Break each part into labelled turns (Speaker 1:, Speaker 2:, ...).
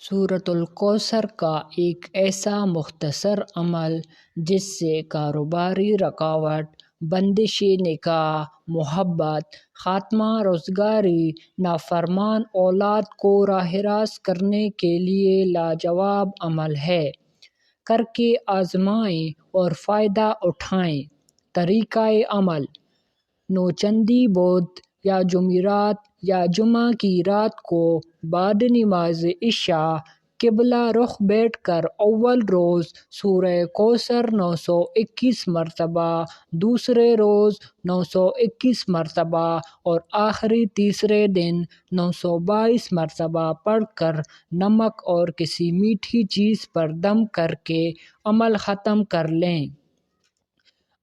Speaker 1: سورۃ الکوثر کا ایک ایسا مختصر عمل جس سے کاروباری رکاوٹ، بندش نکاح، محبت، خاتمہ روزگاری، نافرمان اولاد کو راہ راست کرنے کے لیے لاجواب عمل ہے۔ کر کے آزمائیں اور فائدہ اٹھائیں۔ طریقہ عمل: نوچندی بدھ یا جمعرات یا جمعہ کی رات کو بعد نماز عشاء قبلہ رخ بیٹھ کر اول روز سورہ کوثر 921 مرتبہ، دوسرے روز 921 مرتبہ اور آخری تیسرے دن 922 مرتبہ پڑھ کر نمک اور کسی میٹھی چیز پر دم کر کے عمل ختم کر لیں۔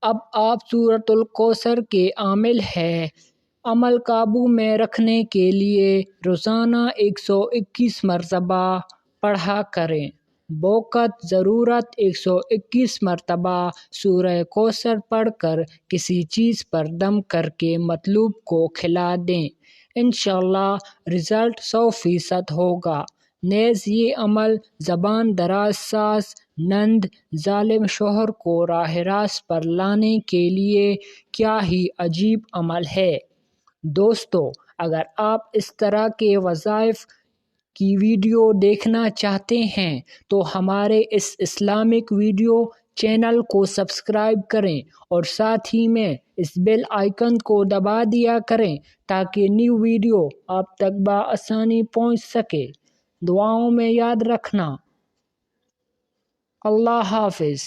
Speaker 1: اب آپ سورۃ الکوثر کے عامل ہیں۔ عمل قابو میں رکھنے کے لیے روزانہ 121 مرتبہ پڑھا کریں۔ بوقت ضرورت 121 مرتبہ سورہ کوثر پڑھ کر کسی چیز پر دم کر کے مطلوب کو کھلا دیں۔ انشاءاللہ رزلٹ 100% ہوگا۔ نیز یہ عمل زبان دراز ساز نند ظالم شوہر کو راہ راست پر لانے کے لیے کیا ہی عجیب عمل ہے۔ دوستو، اگر آپ اس طرح کے وظائف کی ویڈیو دیکھنا چاہتے ہیں تو ہمارے اس اسلامک ویڈیو چینل کو سبسکرائب کریں اور ساتھ ہی میں اس بیل آئیکن کو دبا دیا کریں تاکہ نیو ویڈیو آپ تک بآسانی پہنچ سکے۔ دعاؤں میں یاد رکھنا۔ اللہ حافظ۔